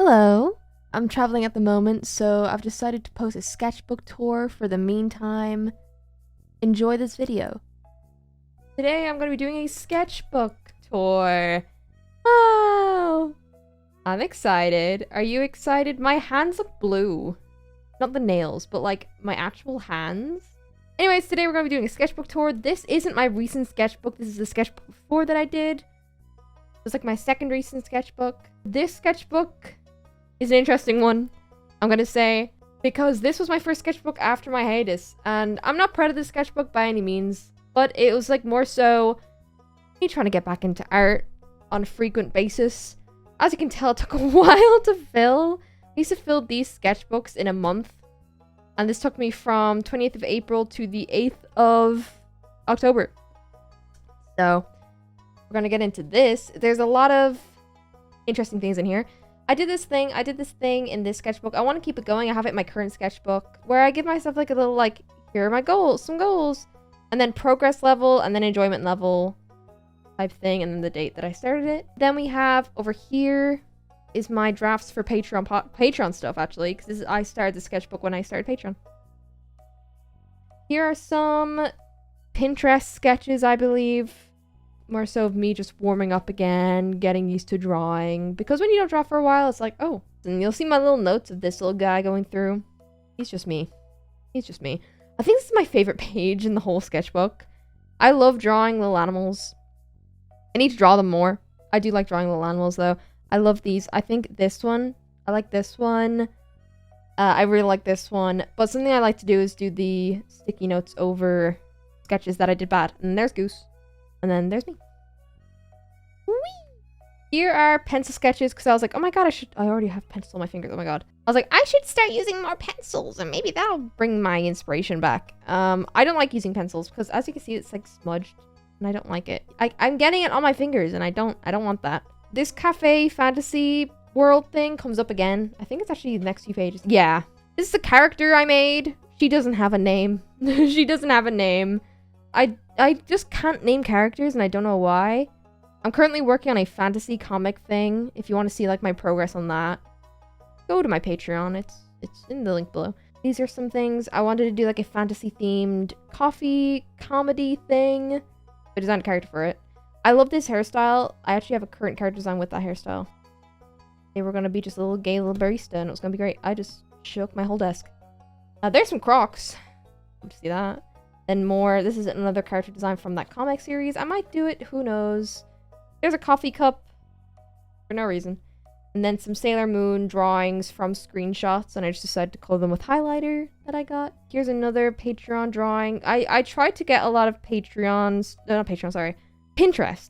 Hello. I'm traveling at the moment, so I've decided to post a sketchbook tour for the meantime. Enjoy this video. Today I'm going to be doing a sketchbook tour. Oh! I'm excited. Are you excited? My hands look blue. Not the nails, but like my actual hands. Anyways, today we're going to be doing a sketchbook tour. This isn't my recent sketchbook. This is the sketchbook before that I did. It's like my second recent sketchbook. This sketchbook is an interesting one, I'm gonna say, because this was my first sketchbook after my hiatus, and I'm not proud of this sketchbook by any means, but it was like more so me trying to get back into art on a frequent basis. As you can tell, it took a while to fill. I used to fill these sketchbooks in a month, and this took me from 20th of April to the 8th of October. So we're gonna get into this. There's a lot of interesting things in here. I did this thing in this sketchbook. I want to keep it going. I have it in my current sketchbook where I give myself like a little like, here are my goals, some goals, and then progress level, and then enjoyment level type thing, and then the date that I started it. Then we have over here is my drafts for Patreon stuff, actually, because I started the sketchbook when I started Patreon. Here are some Pinterest sketches, I believe. More so of me just warming up again, getting used to drawing. Because when you don't draw for a while, it's like, oh. And you'll see my little notes of this little guy going through. He's just me. He's just me. I think this is my favorite page in the whole sketchbook. I love drawing little animals. I need to draw them more. I do like drawing little animals, though. I love these. I think this one. I like this one. I really like this one. But something I like to do is do the sticky notes over sketches that I did bad. And there's Goose. And then there's me. Whee! Here are pencil sketches, because I was like, oh my god, I already have pencil on my fingers, oh my god. I was like, I should start using more pencils, and maybe that'll bring my inspiration back. I don't like using pencils, because as you can see, it's like smudged, and I don't like it. I'm getting it on my fingers, and I don't want that. This cafe fantasy world thing comes up again. I think it's actually the next few pages. Yeah. This is the character I made. She doesn't have a name. She doesn't have a name. I just can't name characters, and I don't know why. I'm currently working on a fantasy comic thing. If you want to see like my progress on that, go to my Patreon. It's in the link below. These are some things. I wanted to do like a fantasy themed coffee comedy thing. I designed a character for it. I love this hairstyle. I actually have a current character design with that hairstyle. They were gonna be just a little gay little barista, and it was gonna be great. I just shook my whole desk. There's some Crocs. See that? And more. This is another character design from that comic series. I might do it. Who knows? There's a coffee cup. For no reason. And then some Sailor Moon drawings from screenshots. And I just decided to color them with highlighter that I got. Here's another Patreon drawing. I tried to get a lot of Patreons. No, not Patreon, sorry. Pinterest.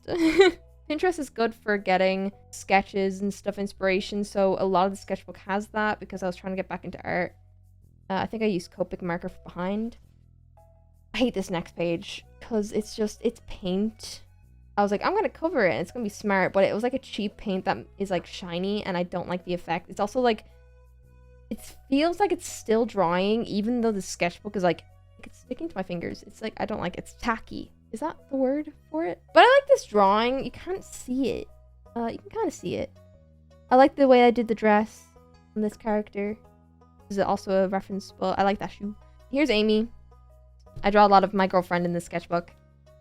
Pinterest is good for getting sketches and stuff, inspiration. So a lot of the sketchbook has that because I was trying to get back into art. I think I used Copic marker for behind. I hate this next page because it's paint. I was like, I'm gonna cover it and it's gonna be smart, but it was like a cheap paint that is like shiny, and I don't like the effect. It's also like, it feels like it's still drawing even though the sketchbook is like it's sticking to my fingers. It's like, I don't like it. It's tacky. Is that the word for it? But I like this drawing. You can't see it. You can kind of see it. I like the way I did the dress on this character. This is also a reference, but I like that shoe. Here's Amy. I draw a lot of my girlfriend in this sketchbook.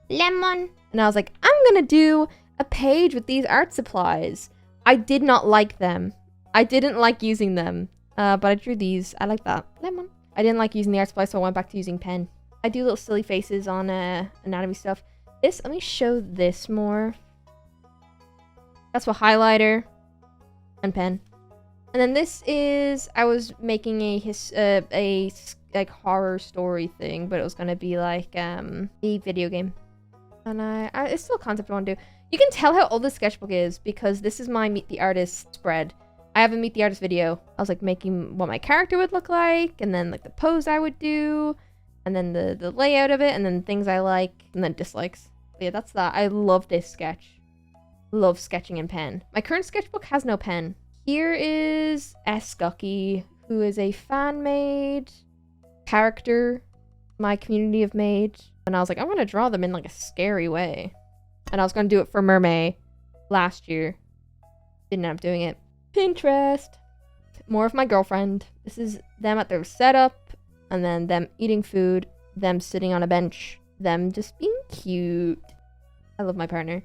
Lemon. And I was like, I'm gonna do a page with these art supplies. I did not like them. I didn't like using them. But I drew these. I like that. Lemon. I didn't like using the art supplies, so I went back to using pen. I do little silly faces on anatomy stuff. Let me show this more. That's what highlighter and pen. And then this is, I was making a like horror story thing, but it was gonna be like a video game, and it's still a concept I want to do. You can tell how old this sketchbook is because this is my Meet the Artist spread. I have a Meet the Artist video. I was like making what my character would look like, and then like the pose I would do, and then the layout of it, and then things I like, and then dislikes. But yeah, that's that. I love this sketch. Love sketching in pen. My current sketchbook has no pen. Here is Guqqie, who is a fan-made character my community have made. And I was like, I'm gonna draw them in like a scary way. And I was gonna do it for Mermaid last year. Didn't end up doing it. Pinterest. More of my girlfriend. This is them at their setup, and then them eating food, them sitting on a bench, them just being cute. I love my partner.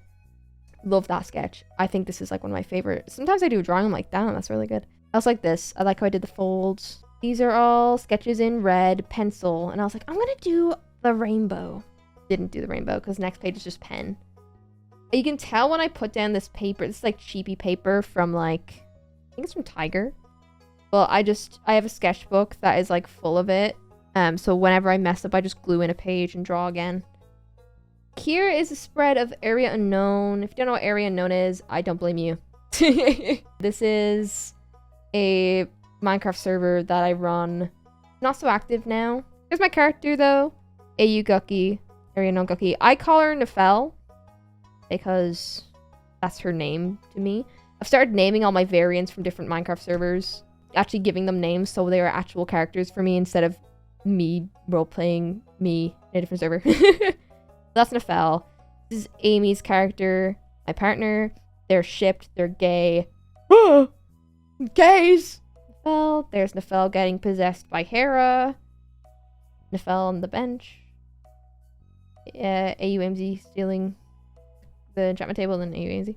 Love that sketch. I think this is like one of my favorite. Sometimes I do a drawing, I'm like, damn, that's really good. I also like this. I like how I did the folds. These are all sketches in red pencil, and I was like, I'm gonna do the rainbow. Didn't do the rainbow because next page is just pen. You can tell when I put down this paper. This is like cheapy paper from like, I think it's from Tiger. Well, I have a sketchbook that is like full of it. So whenever I mess up, I just glue in a page and draw again. Here is a spread of Area Unknown. If you don't know what Area Unknown is, I don't blame you. This is a Minecraft server that I run. Not so active now. Here's my character though. AU Guqqie. Area Unknown Guqqie. I call her Nefel because that's her name to me. I've started naming all my variants from different Minecraft servers. Actually giving them names so they are actual characters for me instead of me role-playing me in a different server. That's Nefel. This is Amy's character, my partner. They're shipped. They're gay. Gays! Nefel. There's Nefel getting possessed by Hera. Nefel on the bench. AUMZ stealing the enchantment table and then AUMZ.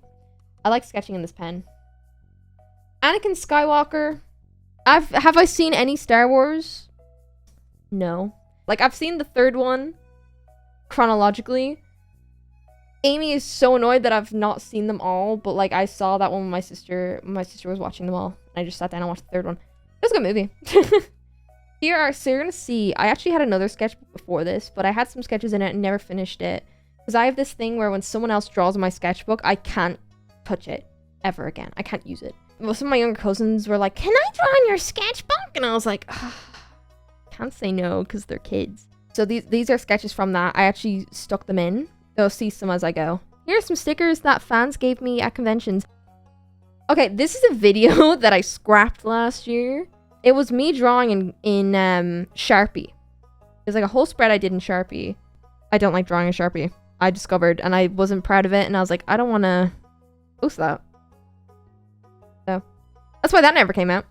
I like sketching in this pen. Anakin Skywalker. Have I seen any Star Wars? No. Like, I've seen the third one chronologically. Amy is so annoyed that I've not seen them all, but like I saw that one with my sister. My sister was watching them all. And I just sat down and watched the third one. It was a good movie. So you're gonna see, I actually had another sketchbook before this, but I had some sketches in it and never finished it. Because I have this thing where when someone else draws in my sketchbook, I can't touch it ever again. I can't use it. Well, some of my younger cousins were like, can I draw in your sketchbook? And I was like, can't say no because they're kids. So these are sketches from that. I actually stuck them in. You'll see some as I go. Here are some stickers that fans gave me at conventions. Okay, this is a video that I scrapped last year. It was me drawing in Sharpie. There's like a whole spread I did in Sharpie. I don't like drawing in Sharpie. I discovered, and I wasn't proud of it, and I was like, I don't want to post that. So that's why that never came out.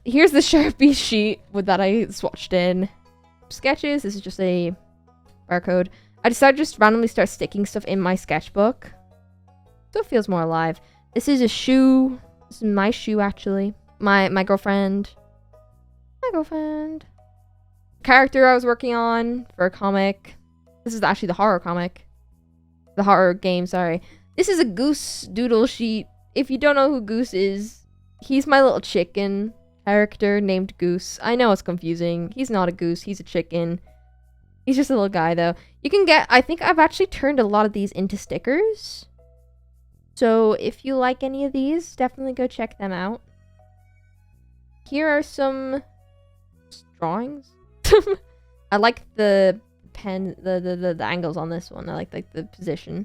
Here's the Sharpie sheet that I swatched in. Sketches. This is just a barcode. I decided to just randomly start sticking stuff in my sketchbook. So it feels more alive. This is a shoe. This is my shoe, actually. My girlfriend. My girlfriend. Character I was working on for a comic. This is actually the horror comic. The horror game, sorry. This is a Goose doodle sheet. If you don't know who Goose is, he's my little chicken character named Goose. I know it's confusing. He's not a goose. He's a chicken. He's just a little guy, though. You can get... I think I've actually turned a lot of these into stickers. So if you like any of these, definitely go check them out. Here are some drawings. I like the pen, the angles on this one. I like the position.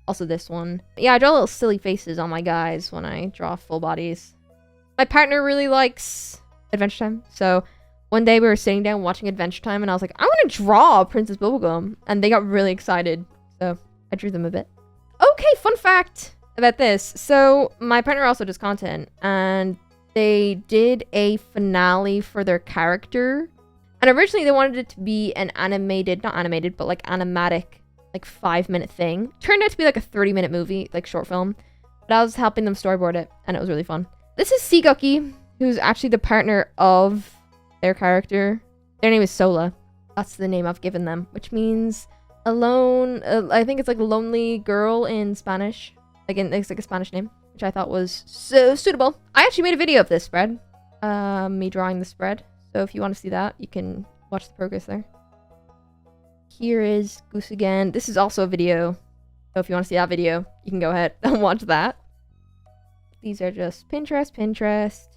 Also this one. Yeah, I draw little silly faces on my guys when I draw full bodies. My partner really likes Adventure Time. So one day we were sitting down watching Adventure Time and I was like, I want to draw Princess Bubblegum. And they got really excited. So I drew them a bit. Okay, fun fact about this. So my partner also does content and they did a finale for their character. And originally they wanted it to be an animated, not animated, but like animatic, like 5-minute thing. Turned out to be like a 30-minute movie, like short film. But I was helping them storyboard it and it was really fun. This is Guqqie, who's actually the partner of their character. Their name is Sola. That's the name I've given them, which means alone. I think it's like lonely girl in Spanish. Again, it's like a Spanish name, which I thought was so suitable. I actually made a video of this spread. Me drawing the spread. So if you want to see that, you can watch the progress there. Here is Goose again. This is also a video. So if you want to see that video, you can go ahead and watch that. These are just Pinterest.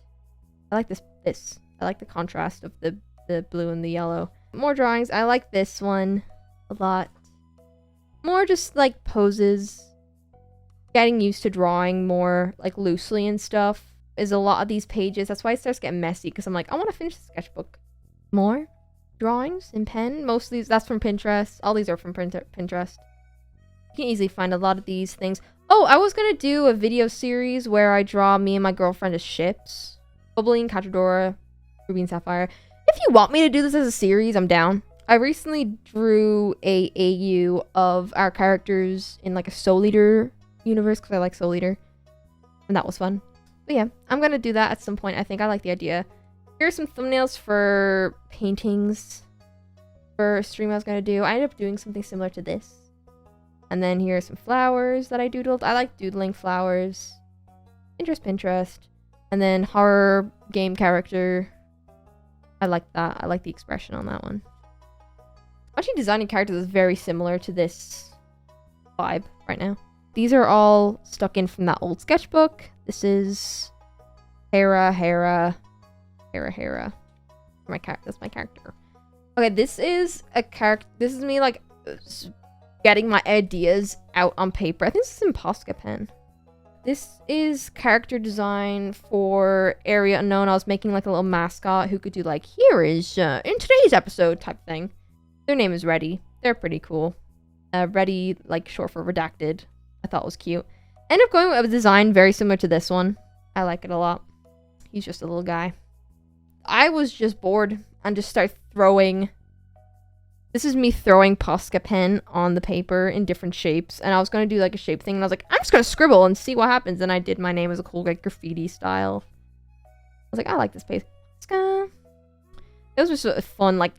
I like this. I like the contrast of the blue and the yellow. More drawings. I like this one a lot. More just like poses. Getting used to drawing more like loosely and stuff is a lot of these pages. That's why it starts getting messy because I'm like, I want to finish the sketchbook. More drawings in pen. Most of these, that's from Pinterest. All these are from Pinterest. You can easily find a lot of these things. Oh, I was going to do a video series where I draw me and my girlfriend as ships. Bubbling, Cachadora, Ruby and Sapphire. If you want me to do this as a series, I'm down. I recently drew a AU of our characters in like a Soul Eater universe because I like Soul Eater. And that was fun. But yeah, I'm going to do that at some point. I think I like the idea. Here are some thumbnails for paintings for a stream I was going to do. I ended up doing something similar to this. And then here are some flowers that I doodled. I like doodling flowers. Pinterest. And then horror game character. I like that. I like the expression on that one. Actually, designing characters is very similar to this vibe right now. These are all stuck in from that old sketchbook. This is Hera. That's my character. Okay, this is a character. This is me like getting my ideas out on paper. I think this is in Posca pen. This is character design for Area Unknown. I was making like a little mascot who could do like, here is in today's episode type thing. Their name is Reddy. They're pretty cool. Reddy, like short for redacted. I thought was cute. End up going with a design very similar to this one. I like it a lot. He's just a little guy. I was just bored and just started throwing. This is me throwing Posca pen on the paper in different shapes. And I was going to do like a shape thing. And I was like, I'm just going to scribble and see what happens. And I did my name as a cool like graffiti style. I was like, I like this page. It was just a fun like...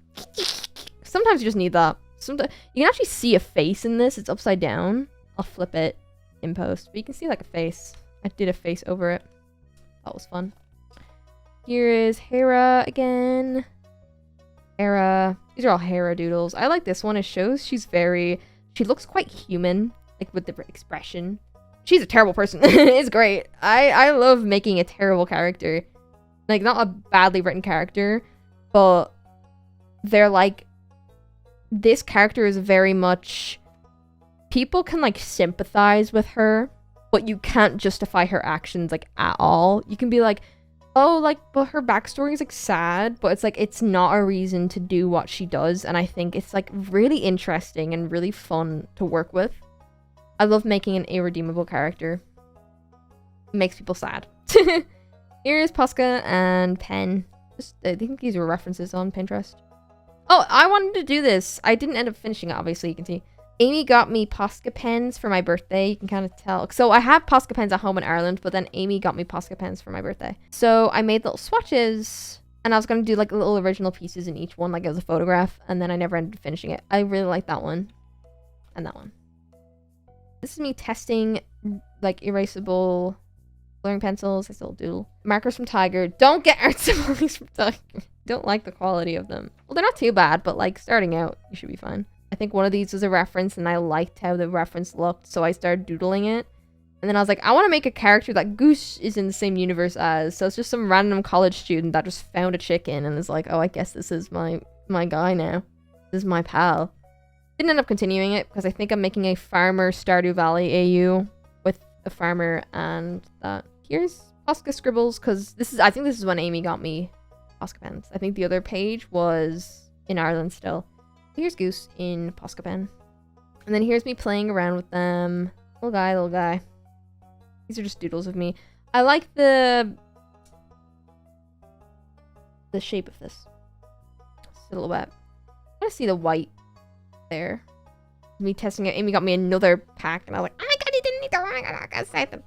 Sometimes you just need that. Sometimes you can actually see a face in this. It's upside down. I'll flip it in post. But you can see like a face. I did a face over it. That was fun. Here is Hera again. Hera. These are all Hera doodles. I like this one. It shows she looks quite human. Like with the expression. She's a terrible person. It's great. I love making a terrible character. Like not a badly written character. But they're like... This character is very much... People can, like, sympathize with her, but you can't justify her actions, like, at all. You can be like, oh, like, but her backstory is, like, sad, but it's, like, it's not a reason to do what she does, and I think it's, like, really interesting and really fun to work with. I love making an irredeemable character. It makes people sad. Here is Posca and Pen. I think these were references on Pinterest. Oh, I wanted to do this. I didn't end up finishing it, obviously, you can see. Amy got me Posca pens for my birthday. You can kind of tell. So I have Posca pens at home in Ireland, but then Amy got me Posca pens for my birthday. So I made little swatches, and I was going to do like little original pieces in each one, like it was a photograph, and then I never ended up finishing it. I really like that one. And that one. This is me testing like erasable coloring pencils. I still doodle. Markers from Tiger. Don't get art symbols from Tiger. Don't like the quality of them. Well, they're not too bad, but like starting out, you should be fine. I think one of these was a reference and I liked how the reference looked, so I started doodling it. And then I was like, I want to make a character that Goose is in the same universe as. So it's just some random college student that just found a chicken and is like, oh, I guess this is my guy now. This is my pal. Didn't end up continuing it because I think I'm making a farmer Stardew Valley AU with a farmer and that. Here's Posca scribbles because I think this is when Amy got me Posca pens. I think the other page was in Ireland still. Here's Goose in Posca pen. And then here's me playing around with them. Little guy. These are just doodles of me. I like the shape of this silhouette. I want to see the white there. Me testing it. Amy got me another pack and I was like, oh my god, you didn't need the wrong. I gotta say them.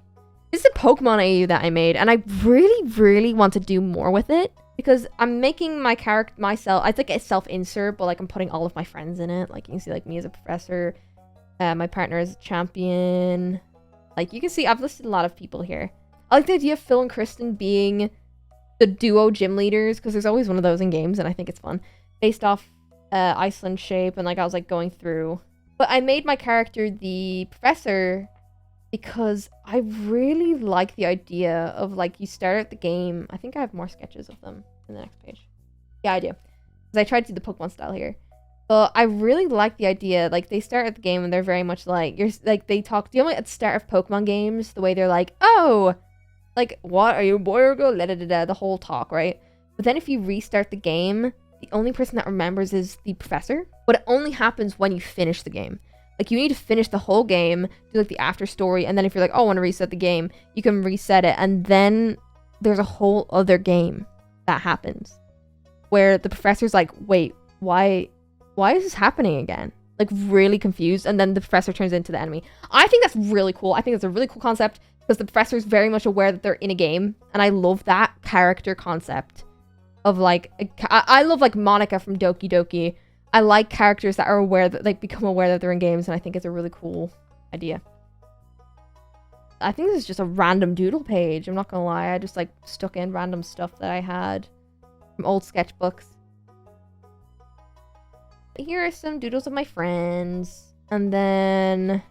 This is a Pokemon AU that I made and I really want to do more with it. Because I'm making my character myself. I think it's self-insert, but like I'm putting all of my friends in it. Like you can see like me as a professor, my partner as a champion. Like you can see I've listed a lot of people here. I like the idea of Phil and Kristen being the duo gym leaders because there's always one of those in games and I think it's fun. Based off Iceland shape and like I was like going through. But I made my character the professor because I really like the idea of like you start out the game. I think I have more sketches of them in the next page. Yeah, I do. Because I tried to do the Pokemon style here. But I really like the idea. Like they start at the game and they're very much like they talk. Do you know at the start of Pokemon games the way they're like, oh, like what are you, boy or girl? The whole talk, right? But then if you restart the game, the only person that remembers is the professor. But it only happens when you finish the game. Like, you need to finish the whole game, do, like, the after story, and then if you're like, oh, I want to reset the game, you can reset it, and then there's a whole other game that happens where the professor's like, wait, why is this happening again? Like, really confused, and then the professor turns into the enemy. I think that's really cool. I think it's a really cool concept because the professor's very much aware that they're in a game, and I love that character concept of like, I love like Monica from Doki Doki. I like characters that are aware that, like, become aware that they're in games, and I think it's a really cool idea. I think this is just a random doodle page. I'm not gonna lie. I just like stuck in random stuff that I had from old sketchbooks. Here are some doodles of my friends, and then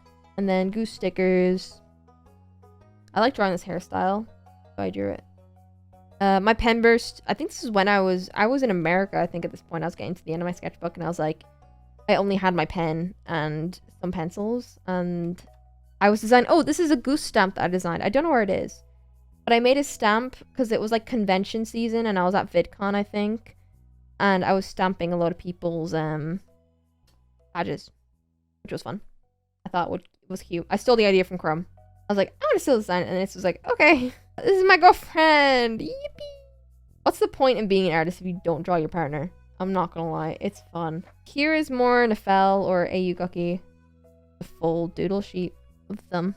goose stickers. I like drawing this hairstyle, so I drew it. My pen burst. I think this is when I was in America. I think at this point I was getting to the end of my sketchbook, and I was like, I only had my pen and some pencils, and I was designing. Oh, this is a goose stamp that I designed. I don't know where it is, but I made a stamp because it was like convention season, and I was at VidCon, I think. And I was stamping a lot of people's badges, which was fun. I thought it was cute. I stole the idea from Chrome. I was like, I'm gonna steal the design, and it was like, okay, this is my girlfriend. Yippee! What's the point in being an artist if you don't draw your partner? I'm not gonna lie, it's fun. Here is more Nafel or AU Guqqie, a full doodle sheet of them.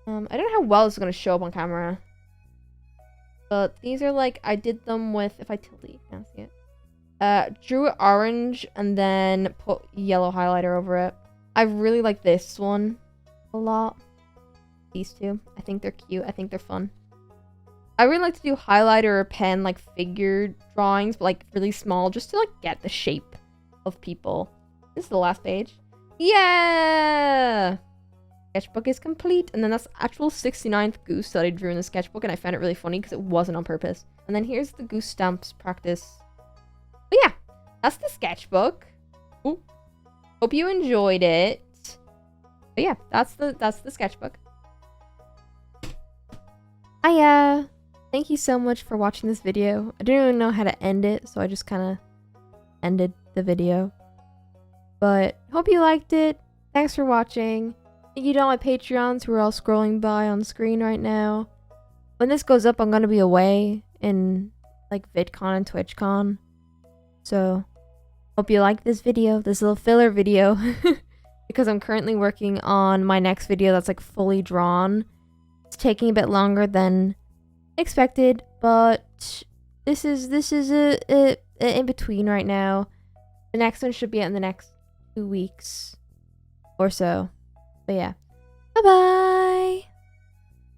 I don't know how well this is gonna show up on camera. But these are like, I did them with, if I tilt it, you can't see it. Drew it orange and then put yellow highlighter over it. I really like this one a lot. These two. I think they're cute. I think they're fun. I really like to do highlighter or pen, like figure drawings, but like really small, just to like get the shape of people. This is the last page. Yeah! Sketchbook is complete, and then that's the actual 69th goose that I drew in the sketchbook, and I found it really funny because it wasn't on purpose. And then here's the goose stamps practice. But yeah, that's the sketchbook. Ooh. Hope you enjoyed it. But yeah, that's the sketchbook. Hiya! Thank you so much for watching this video. I didn't even know how to end it, so I just kind of ended the video. But hope you liked it. Thanks for watching. Thank you to all my Patreons who are all scrolling by on screen right now. When this goes up, I'm going to be away in like VidCon and TwitchCon. So, hope you like this video, this little filler video. Because I'm currently working on my next video that's like fully drawn. It's taking a bit longer than expected, but this is a in between right now. The next one should be out in the next 2 weeks or so. But yeah, bye-bye!